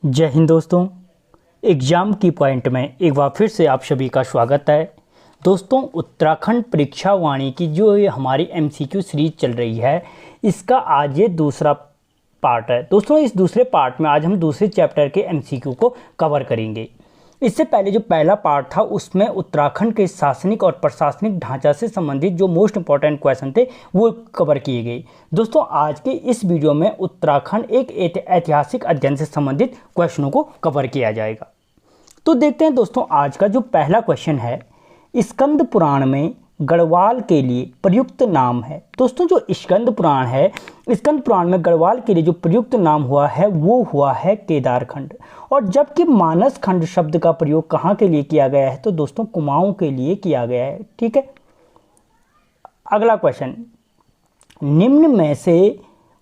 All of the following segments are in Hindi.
जय हिंद दोस्तों। एग्ज़ाम की पॉइंट में एक बार फिर से आप सभी का स्वागत है। दोस्तों, उत्तराखंड परीक्षा वाणी की जो ये हमारी एमसीक्यू सीरीज चल रही है, इसका आज ये दूसरा पार्ट है। दोस्तों, इस दूसरे पार्ट में आज हम दूसरे चैप्टर के एमसीक्यू को कवर करेंगे। इससे पहले जो पहला पार्ट था उसमें उत्तराखंड के शासनिक और प्रशासनिक ढांचा से संबंधित जो मोस्ट इंपॉर्टेंट क्वेश्चन थे वो कवर किए गए। दोस्तों, आज के इस वीडियो में उत्तराखंड एक ऐतिहासिक अध्ययन से संबंधित क्वेश्चनों को कवर किया जाएगा। तो देखते हैं दोस्तों, आज का जो पहला क्वेश्चन है, स्कंद पुराण में गढ़वाल के लिए प्रयुक्त नाम है। दोस्तों, जो स्कंद पुराण है, स्कंद पुराण में गढ़वाल के लिए जो प्रयुक्त नाम हुआ है वो हुआ है केदारखंड। और जबकि मानस खंड शब्द का प्रयोग कहाँ के लिए किया गया है, तो दोस्तों कुमाऊं के लिए किया गया है। ठीक है, अगला क्वेश्चन, निम्न में से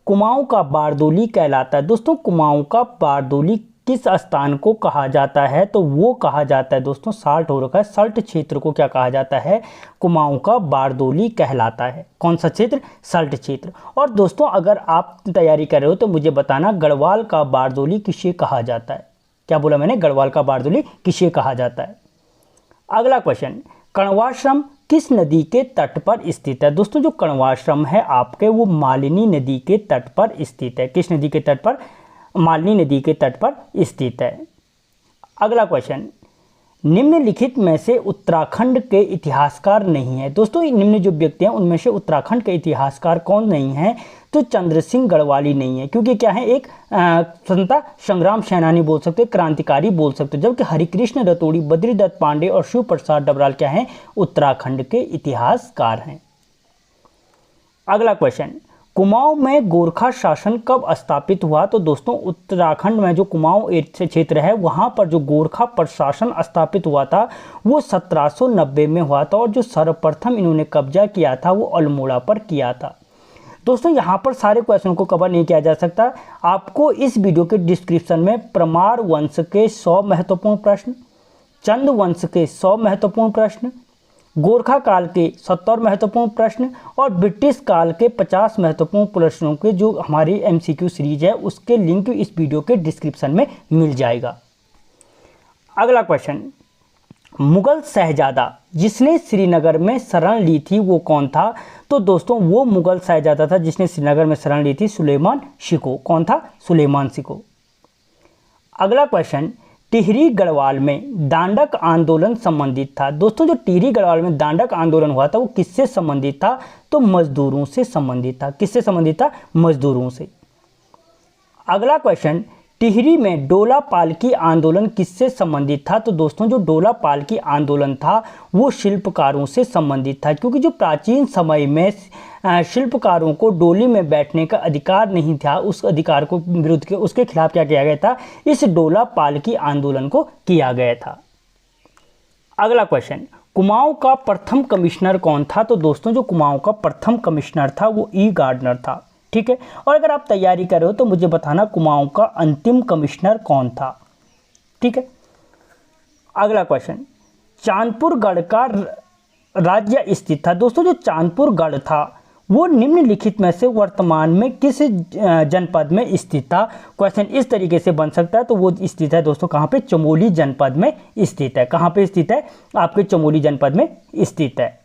कुमाऊं का बारदोली कहलाता है। दोस्तों, कुमाऊं का बारदोली किस स्थान को कहा जाता है, तो वो कहा जाता है दोस्तों, साल्ट हो रखा है, सल्ट क्षेत्र को क्या कहा जाता है, कुमाऊं का बारदोली कहलाता है। कौन सा क्षेत्र, सल्ट क्षेत्र। और दोस्तों, अगर आप तैयारी कर रहे हो तो मुझे बताना गढ़वाल का बारदोली किसे कहा जाता है। क्या बोला मैंने, गढ़वाल का बारदोली किसे कहा जाता है। अगला क्वेश्चन, कण्वाश्रम किस नदी के तट पर स्थित है। दोस्तों, जो कण्वाश्रम है आपके वो मालिनी नदी के तट पर स्थित है। किस नदी के तट पर, मालिनी नदी के तट पर स्थित है। अगला क्वेश्चन, निम्नलिखित में से उत्तराखंड के इतिहासकार नहीं है। दोस्तों, निम्न जो व्यक्ति हैं उनमें से उत्तराखंड के इतिहासकार कौन नहीं है, तो चंद्र सिंह गढ़वाली नहीं है, क्योंकि क्या है, एक स्वतंत्रता संग्राम सेनानी बोल सकते, क्रांतिकारी बोल सकते। जबकि हरिकृष्ण रतोड़ी, बद्रीदत्त पांडे और शिव प्रसाद डबराल क्या हैं, उत्तराखंड के इतिहासकार हैं। अगला क्वेश्चन, कुमाऊं में गोरखा शासन कब स्थापित हुआ। तो दोस्तों, उत्तराखंड में जो कुमाऊं क्षेत्र है वहां पर जो गोरखा प्रशासन स्थापित हुआ था वो 1790 में हुआ था। और जो सर्वप्रथम इन्होंने कब्जा किया था वो अल्मोड़ा पर किया था। दोस्तों, यहाँ पर सारे क्वेश्चन को कवर नहीं किया जा सकता। आपको इस वीडियो के डिस्क्रिप्शन में परमार वंश के 100 महत्वपूर्ण प्रश्न, चंद वंश के 100 महत्वपूर्ण प्रश्न, गोरखा काल के 70 महत्वपूर्ण प्रश्न और ब्रिटिश काल के 50 महत्वपूर्ण प्रश्नों के जो हमारी एमसीक्यू सीरीज है उसके लिंक इस वीडियो के डिस्क्रिप्शन में मिल जाएगा। अगला क्वेश्चन, मुगल शहजादा जिसने श्रीनगर में शरण ली थी वो कौन था। तो दोस्तों, वो मुगल शहजादा था जिसने श्रीनगर में शरण ली थी, सुलेमान शिको। कौन था, सुलेमान शिको। अगला क्वेश्चन, टिहरी गढ़वाल में दांडक आंदोलन संबंधित था। दोस्तों, जो टिहरी गढ़वाल में दांडक आंदोलन हुआ था वो किससे संबंधित था, तो मजदूरों से संबंधित था। किससे संबंधित था, मजदूरों से। अगला क्वेश्चन, टिहरी में डोला पालकी आंदोलन किससे संबंधित था। तो दोस्तों, जो डोला पालकी आंदोलन था वो शिल्पकारों से संबंधित था, क्योंकि जो प्राचीन समय में शिल्पकारों को डोली में बैठने का अधिकार नहीं था, उस अधिकार को विरुद्ध के उसके खिलाफ क्या किया गया था, इस डोला पालकी आंदोलन को किया गया था। अगला क्वेश्चन, कुमाऊं का प्रथम कमिश्नर कौन था। तो दोस्तों, जो कुमाऊं का प्रथम कमिश्नर था वो ई गार्डनर था। ठीक है, और अगर आप तैयारी कर रहे हो तो मुझे बताना कुमाऊं का अंतिम कमिश्नर कौन था। ठीक है, अगला क्वेश्चन, चांदपुर गढ़ का राज्य स्थित था। दोस्तों, जो चांदपुर गढ़ था वो निम्नलिखित में से वर्तमान में किस जनपद में स्थित था। क्वेश्चन इस तरीके से बन सकता है, तो वो स्थित है दोस्तों कहाँ पे, चमोली जनपद में स्थित है। कहाँ पे स्थित है, आपके चमोली जनपद में स्थित है।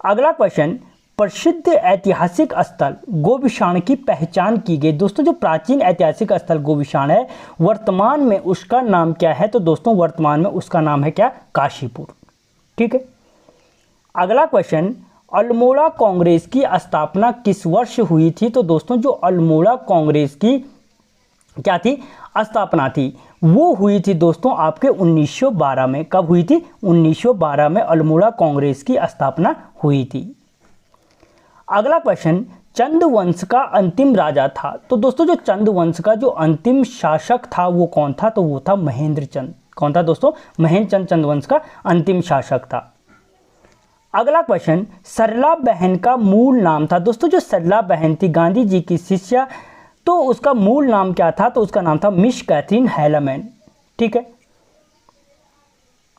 अगला क्वेश्चन, प्रसिद्ध ऐतिहासिक स्थल गोविशाण की पहचान की गई। दोस्तों, जो प्राचीन ऐतिहासिक स्थल गोविशाण है वर्तमान में उसका नाम क्या है। तो दोस्तों, वर्तमान में उसका नाम है क्या, काशीपुर। ठीक है, अगला क्वेश्चन, अल्मोड़ा कांग्रेस की स्थापना किस वर्ष हुई थी। तो दोस्तों, जो अल्मोड़ा कांग्रेस की क्या थी, स्थापना थी, वो हुई थी दोस्तों आपके 1912 में। कब हुई थी, 1912 में अल्मोड़ा कांग्रेस की स्थापना हुई थी। अगला क्वेश्चन, चंद वंश का अंतिम राजा था। तो दोस्तों, जो चंद वंश का जो अंतिम शासक था वो कौन था, तो वो था महेंद्र चंद। कौन था दोस्तों, महेंद्र चंद चंद वंश का अंतिम शासक था। अगला क्वेश्चन, सरला बहन का मूल नाम था। दोस्तों, जो सरला बहन थी गांधी जी की शिष्या, तो उसका मूल नाम क्या था, तो उसका नाम था मिस कैथरीन हेलमैन। ठीक है,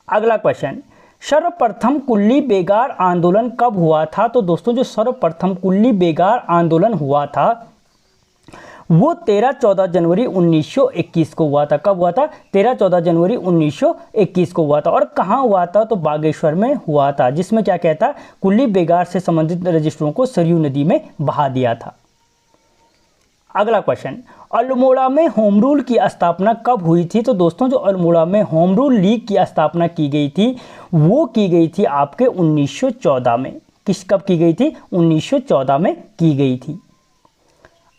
अगला क्वेश्चन, सर्वप्रथम कुल्ली बेगार आंदोलन कब हुआ था। तो दोस्तों, जो सर्वप्रथम कुल्ली बेगार आंदोलन हुआ था वो 13-14 जनवरी 1921 को हुआ था। कब हुआ था? 13-14 जनवरी 1921 को हुआ था। और कहाँ हुआ था? तो बागेश्वर में हुआ था, जिसमें क्या कहता, कुल्ली बेगार से संबंधित रजिस्टरों को सरयू नदी में बहा दिया था। अगला क्वेश्चन, अल्मोड़ा में होम रूल की स्थापना कब हुई थी? तो दोस्तों जो अल्मोड़ा में होम रूल लीग की स्थापना की गई थी वो की गई थी आपके 1914 में। कब की गई थी? 1914 में की गई थी।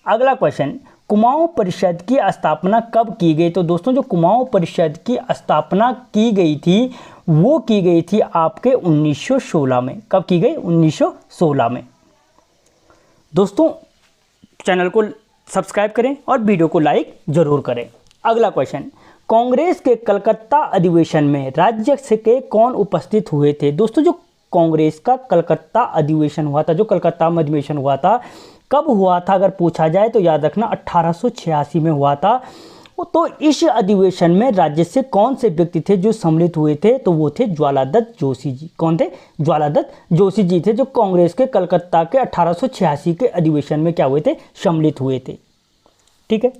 अगला क्वेश्चन, कुमाऊं परिषद की स्थापना कब की गई? तो दोस्तों जो कुमाऊं परिषद की स्थापना की गई थी वो की गई थी आपके 1916 में। कब की गई? 1916 में। दोस्तों चैनल को सब्सक्राइब करें और वीडियो को लाइक जरूर करें। अगला क्वेश्चन, कांग्रेस के कलकत्ता अधिवेशन में राज्य से के कौन उपस्थित हुए थे? दोस्तों जो कांग्रेस का कलकत्ता अधिवेशन हुआ था, जो कलकत्ता में अधिवेशन हुआ था, कब हुआ था अगर पूछा जाए तो याद रखना 1886 में हुआ था। तो इस अधिवेशन में राज्य से कौन से व्यक्ति थे जो सम्मिलित हुए थे? तो वो थे ज्वालादत्त जोशी जी। कौन थे? ज्वालादत्त जोशी जी थे, जो कांग्रेस के कलकत्ता के 1886 के अधिवेशन में क्या हुए थे? सम्मिलित हुए थे। ठीक है।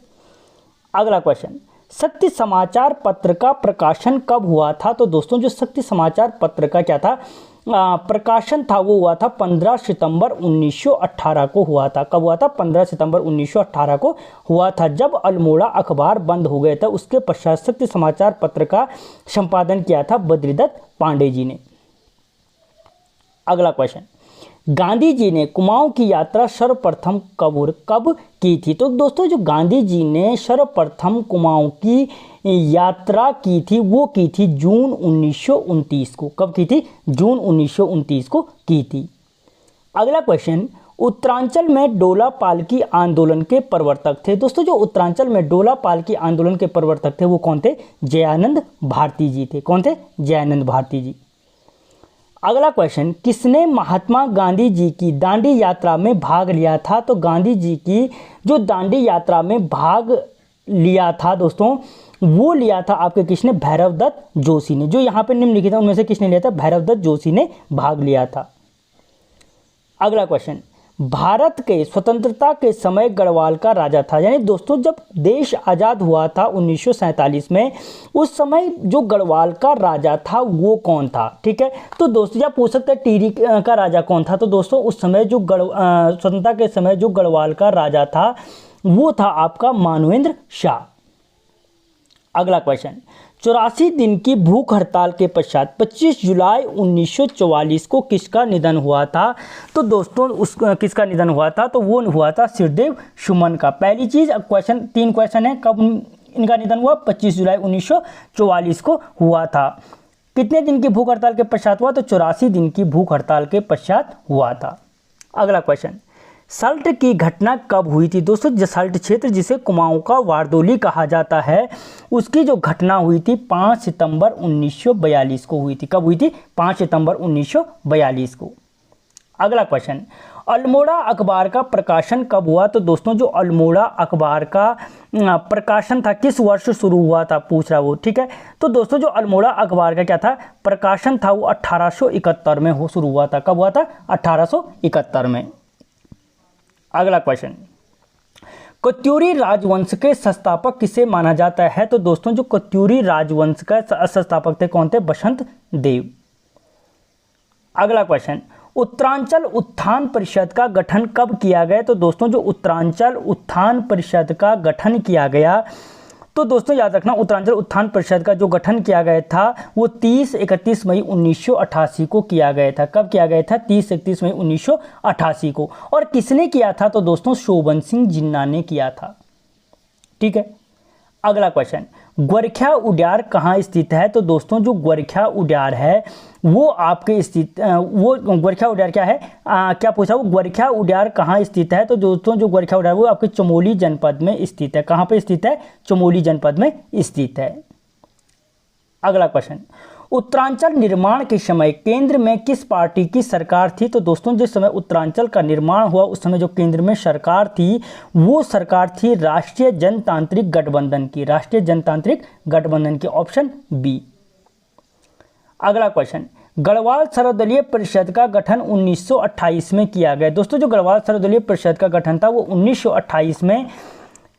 अगला क्वेश्चन, सत्य समाचार पत्र का प्रकाशन कब हुआ था? तो दोस्तों जो सत्य समाचार पत्र का क्या था प्रकाशन था वो हुआ था 15 सितंबर 1918 को हुआ था। कब हुआ था? 15 सितंबर 1918 को हुआ था, जब अल्मोड़ा अखबार बंद हो गया था। उसके पश्चात सत्य समाचार पत्र का संपादन किया था बद्रीदत्त पांडे जी ने। अगला क्वेश्चन, गांधी जी ने कुमाऊं की यात्रा सर्वप्रथम कब की थी? तो दोस्तों जो गांधी जी ने सर्वप्रथम कुमाऊं की यात्रा की थी वो की थी जून 1929 को। कब की थी? जून 1929 को की थी। अगला क्वेश्चन, उत्तरांचल में डोला पालकी आंदोलन के प्रवर्तक थे। दोस्तों जो उत्तरांचल में डोला पालकी आंदोलन के प्रवर्तक थे वो कौन थे? जयानंद भारती जी थे। कौन थे? जयानंद भारती जी। अगला क्वेश्चन, किसने महात्मा गांधी जी की दांडी यात्रा में भाग लिया था? तो गांधी जी की जो दांडी यात्रा में भाग लिया था दोस्तों वो लिया था आपके किसने? भैरवदत्त जोशी ने। जो यहाँ पे निम्नलिखित उनमें से किसने लिया था? भैरवदत्त जोशी ने भाग लिया था। अगला क्वेश्चन, भारत के स्वतंत्रता के समय गढ़वाल का राजा था। यानी दोस्तों जब देश आज़ाद हुआ था 1947 में, उस समय जो गढ़वाल का राजा था वो कौन था? ठीक है। तो दोस्तों आप पूछ सकते हैं टिहरी का राजा कौन था? तो दोस्तों उस समय जो स्वतंत्रता के समय जो गढ़वाल का राजा था वो था आपका मानवेंद्र शाह। अगला क्वेश्चन, 84 दिन की भूख हड़ताल के पश्चात 25 जुलाई 1944 को किसका निधन हुआ था? तो दोस्तों किसका निधन हुआ था? तो वो हुआ था सिरदेव सुमन का। पहली चीज, क्वेश्चन 3 क्वेश्चन है, कब इनका निधन हुआ? 25 जुलाई 1944 को हुआ था। कितने दिन की भूख हड़ताल के पश्चात हुआ? तो 84 दिन की भूख हड़ताल के पश्चात हुआ था। अगला क्वेश्चन, सल्ट की घटना कब हुई थी? दोस्तों सल्ट क्षेत्र जिसे कुमाऊं का वारदोली कहा जाता है उसकी जो घटना हुई थी 5 सितंबर 1942 को हुई थी। कब हुई थी? 5 सितंबर 1942 को। अगला क्वेश्चन, अल्मोड़ा अखबार का प्रकाशन कब हुआ? तो दोस्तों जो अल्मोड़ा अखबार का प्रकाशन था किस वर्ष शुरू हुआ था पूछ रहा वो। ठीक है। तो दोस्तों जो अल्मोड़ा अखबार का क्या था प्रकाशन था वो 1871 में शुरू हुआ था। कब हुआ था? 1871 में। अगला क्वेश्चन, कत्यूरी राजवंश के संस्थापक किसे माना जाता है? तो दोस्तों जो कत्यूरी राजवंश का संस्थापक थे कौन थे? बसंत देव। अगला क्वेश्चन, उत्तरांचल उत्थान परिषद का गठन कब किया गया? तो दोस्तों जो उत्तरांचल उत्थान परिषद का गठन किया गया, तो दोस्तों याद रखना उत्तरांचल उत्थान परिषद का जो गठन किया गया था वो 30-31 मई 1988 को किया गया था। कब किया गया था? 30-31 मई 1988 को। और किसने किया था? तो दोस्तों शोभन सिंह जिन्ना ने किया था। ठीक है। अगला क्वेश्चन, गोरखा उद्यार कहाँ स्थित है? तो दोस्तों जो गोरखा उद्यार है वो आपके स्थित वो गोरखा उद्यार क्या है? क्या पूछा? वो गोरखा उद्यार कहाँ स्थित है? तो दोस्तों जो गोरखा उद्यार वो आपके चमोली जनपद में स्थित है। कहाँ पे स्थित है? चमोली जनपद में स्थित है। अगला क्वेश्चन, उत्तरांचल निर्माण के समय केंद्र में किस पार्टी की सरकार थी? तो दोस्तों जिस समय उत्तरांचल का निर्माण हुआ उस समय जो केंद्र में सरकार थी वो सरकार थी राष्ट्रीय जनतांत्रिक गठबंधन की। राष्ट्रीय जनतांत्रिक गठबंधन की, ऑप्शन बी। अगला क्वेश्चन, गढ़वाल सर्वदलीय परिषद का गठन 1928 में किया गया। दोस्तों जो गढ़वाल सर्वदलीय परिषद का गठन था वो 1928 में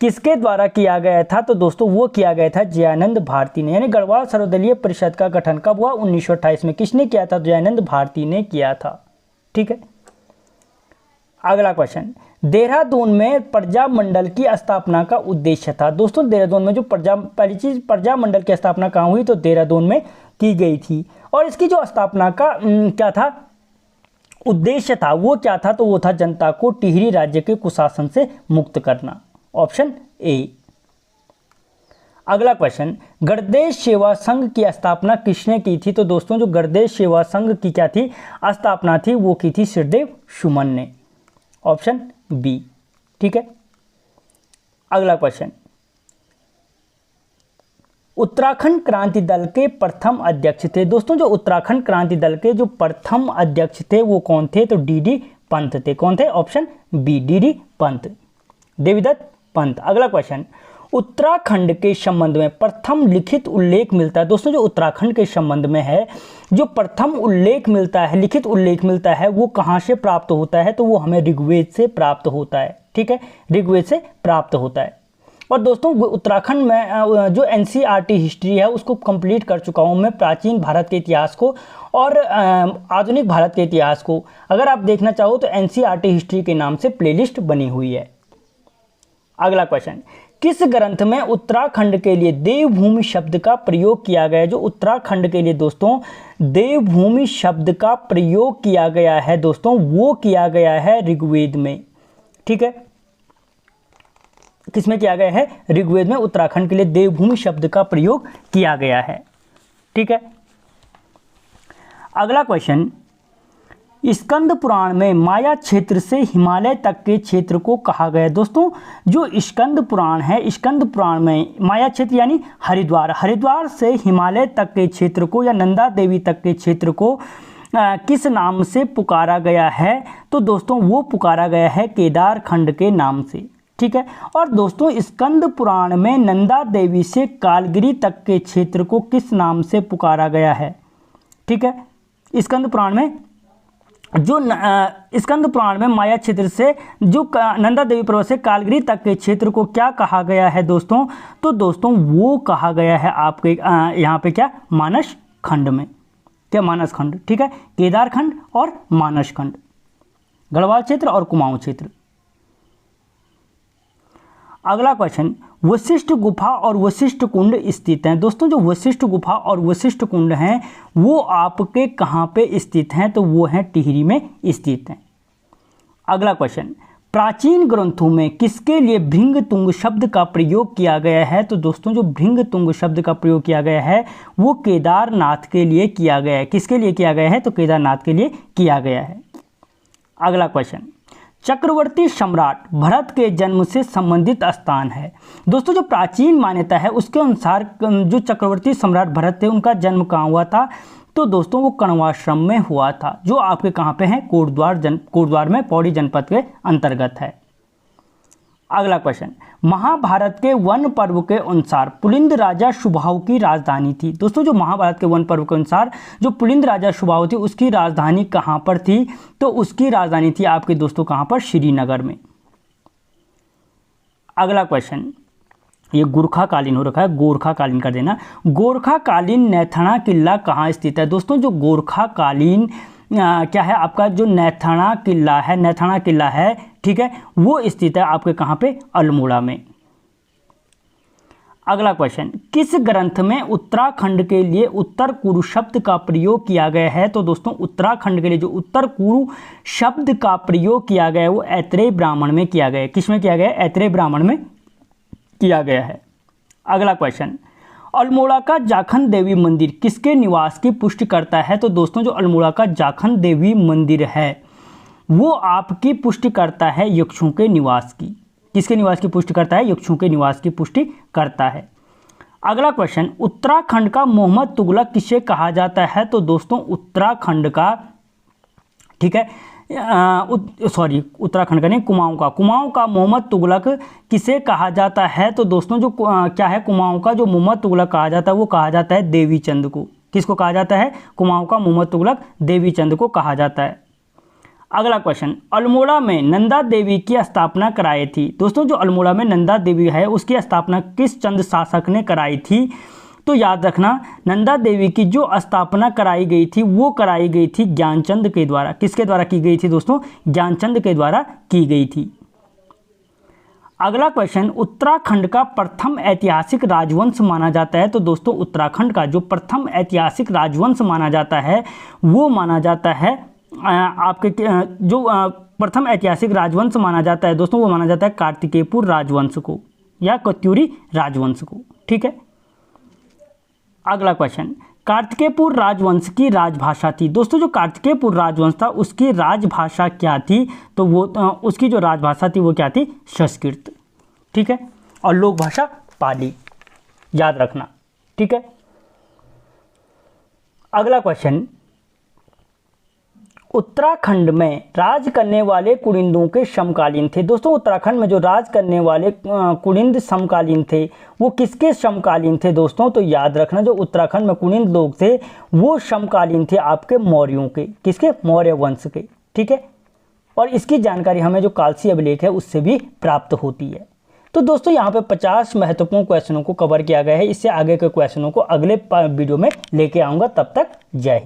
किसके द्वारा किया गया था? तो दोस्तों वो किया गया था जयानंद भारती ने। यानी गढ़वाल सर्वदलीय परिषद का गठन कब हुआ? 1928 में। किसने किया था? जयानंद भारती ने किया था। ठीक है। अगला क्वेश्चन, देहरादून में प्रजा मंडल की स्थापना का उद्देश्य था। दोस्तों देहरादून में जो पहली चीज प्रजा मंडल की स्थापना कहाँ हुई? तो देहरादून में की गई थी। और इसकी जो स्थापना का क्या था उद्देश्य था, वो क्या था? तो वो था जनता को टिहरी राज्य के कुशासन से मुक्त करना। Option A. अगला क्वेश्चन, गणदेश सेवा संघ की स्थापना किसने की थी? तो दोस्तों जो गणदेश सेवा संघ की क्या थी स्थापना थी, वो की थी श्रीदेव सुमन ने। Option B. ठीक है। अगला क्वेश्चन, उत्तराखंड क्रांति दल के प्रथम अध्यक्ष थे। दोस्तों जो उत्तराखंड क्रांति दल के जो प्रथम अध्यक्ष थे वो कौन थे? तो डी पंत थे। कौन थे? Option B, D Pant, Devidatt Pant. अगला क्वेश्चन, उत्तराखंड के संबंध में प्रथम लिखित उल्लेख मिलता है। दोस्तों जो उत्तराखंड के संबंध में है जो प्रथम उल्लेख मिलता है, लिखित उल्लेख मिलता है, वो कहाँ से प्राप्त होता है? तो वो हमें ऋग्वेद से प्राप्त होता है। ठीक है, ऋग्वेद से प्राप्त होता है। और दोस्तों उत्तराखंड में जो एनसीईआरटी हिस्ट्री है उसको कंप्लीट कर चुका हूँ मैं, प्राचीन भारत के इतिहास को और आधुनिक भारत के इतिहास को। अगर आप देखना चाहो तो एनसीईआरटी हिस्ट्री के नाम से प्लेलिस्ट बनी हुई है। अगला क्वेश्चन, किस ग्रंथ में उत्तराखंड के लिए देवभूमि शब्द का प्रयोग किया गया है? जो उत्तराखंड के लिए दोस्तों देवभूमि शब्द का प्रयोग किया गया है दोस्तों, वो किया गया है ऋग्वेद में। ठीक है, किसमें किया गया है? ऋग्वेद में उत्तराखंड के लिए देवभूमि शब्द का प्रयोग किया गया है। ठीक है। अगला क्वेश्चन, स्कंद पुराण में माया क्षेत्र से हिमालय तक के क्षेत्र को कहा गया है। दोस्तों जो स्कंद पुराण है, स्कंद पुराण में माया क्षेत्र यानी हरिद्वार से हिमालय तक के क्षेत्र को या नंदा देवी तक के क्षेत्र को किस नाम से पुकारा गया है? तो दोस्तों वो पुकारा गया है केदार खंड के नाम से। ठीक है। और दोस्तों स्कंद पुराण में नंदा देवी से कालगिरी तक के क्षेत्र को किस नाम से पुकारा गया है? ठीक है, स्कंद पुराण में जो स्कंद पुराण में माया क्षेत्र से जो नंदा देवी पर्वत से कालगिरी तक के क्षेत्र को क्या कहा गया है दोस्तों? तो दोस्तों वो कहा गया है आपके यहाँ पे क्या? मानस खंड में। क्या? मानस खंड। ठीक है, केदार खंड और मानस खंड, गढ़वाल क्षेत्र और कुमाऊं क्षेत्र। अगला क्वेश्चन, वशिष्ठ गुफा और वशिष्ठ कुंड स्थित हैं। दोस्तों जो वशिष्ठ गुफा और वशिष्ठ कुंड हैं वो आपके कहाँ पे स्थित हैं? तो वो हैं टिहरी में स्थित हैं। अगला क्वेश्चन, प्राचीन ग्रंथों में किसके लिए भृंगतुंग शब्द का प्रयोग किया गया है? तो दोस्तों जो भृंगतुंग शब्द का प्रयोग किया गया है वो केदारनाथ के लिए किया गया है। किसके लिए किया गया है? तो केदारनाथ के लिए किया गया है। अगला क्वेश्चन, चक्रवर्ती सम्राट भरत के जन्म से संबंधित स्थान है। दोस्तों जो प्राचीन मान्यता है उसके अनुसार जो चक्रवर्ती सम्राट भरत थे उनका जन्म कहाँ हुआ था? तो दोस्तों वो कण्वाश्रम में हुआ था, जो आपके कहाँ पे है? कोटद्वार में पौड़ी जनपद के अंतर्गत है। अगला क्वेश्चन, महाभारत के वन पर्व के अनुसार पुलिंद राजा सुबाहु की राजधानी थी। दोस्तों जो महाभारत के वन पर्व के अनुसार जो पुलिंद राजा सुबाहु थी उसकी राजधानी कहाँ पर थी? तो उसकी राजधानी थी आपके दोस्तों कहाँ पर? श्रीनगर में। अगला क्वेश्चन, ये गोरखाकालीन हो रखा है, गोरखाकालीन कर देना। गोरखाकालीन नैथाना किला कहाँ स्थित है? दोस्तों जो गोरखाकालीन क्या है आपका जो नैथाना किला है, ठीक है, वो स्थित है आपके कहाँ पे? अल्मोड़ा में। अगला क्वेश्चन, किस ग्रंथ में उत्तराखंड के लिए उत्तर कुरु शब्द का प्रयोग किया गया है? तो दोस्तों उत्तराखंड के लिए जो उत्तर कुरु शब्द का प्रयोग किया गया है वो ऐत्रेय ब्राह्मण में किया गया है। किसमें किया गया है? ऐत्रेय ब्राह्मण में किया गया है। अगला क्वेश्चन, अल्मोड़ा का जाखन देवी मंदिर किसके निवास की पुष्टि करता है? तो दोस्तों जो अल्मोड़ा का जाखन देवी मंदिर है वो आपकी पुष्टि करता है यक्षों के निवास की। किसके निवास की पुष्टि करता है? यक्षों के निवास की पुष्टि करता है। अगला क्वेश्चन, उत्तराखंड का मोहम्मद तुगलक किसे कहा जाता है? तो दोस्तों उत्तराखंड का, ठीक है, उत्तराखंड का नहीं, कुमाऊं का मोहम्मद तुगलक किसे कहा जाता है? तो दोस्तों जो क्या है कुमाऊं का जो मोहम्मद तुगलक कहा जाता है वो कहा जाता है देवी चंद को। किसको कहा जाता है? कुमाऊं का मोहम्मद तुगलक देवी चंद को कहा जाता है। अगला क्वेश्चन, अल्मोड़ा में नंदा देवी की स्थापना कराई थी। दोस्तों जो अल्मोड़ा में नंदा देवी है उसकी स्थापना किस चंद शासक ने कराई थी? तो याद रखना, नंदा देवी की जो स्थापना कराई गई थी वो कराई गई थी ज्ञानचंद के द्वारा। किसके द्वारा की गई थी दोस्तों? ज्ञानचंद के द्वारा की गई थी। अगला क्वेश्चन, उत्तराखंड का प्रथम ऐतिहासिक राजवंश माना जाता है। तो दोस्तों उत्तराखंड का जो प्रथम ऐतिहासिक राजवंश माना जाता है वो माना जाता है आपके जो प्रथम ऐतिहासिक राजवंश माना जाता है दोस्तों वो माना जाता है कार्तिकेयपुर राजवंश को या कत्यूरी राजवंश को। ठीक है। अगला क्वेश्चन, कार्तिकेयपुर राजवंश की राजभाषा थी। दोस्तों जो कार्तिकेयपुर राजवंश था उसकी राजभाषा क्या थी? तो वो उसकी जो राजभाषा थी वो क्या थी? संस्कृत। ठीक है। और लोक भाषा पाली, याद रखना। ठीक है। अगला क्वेश्चन, उत्तराखंड में राज करने वाले कुनिंदों के समकालीन थे। दोस्तों उत्तराखंड में जो राज करने वाले कुनिंद समकालीन थे वो किसके समकालीन थे दोस्तों? तो याद रखना, जो उत्तराखंड में कुनिंद लोग थे वो समकालीन थे आपके मौर्यों के। किसके? मौर्य वंश के। ठीक है। और इसकी जानकारी हमें जो कालसी अभिलेख है उससे भी प्राप्त होती है। तो दोस्तों यहाँ पे 50 महत्वपूर्ण क्वेश्चनों को कवर किया गया है। इससे आगे के क्वेश्चनों को अगले वीडियो में लेके आऊँगा। तब तक जय हिंद।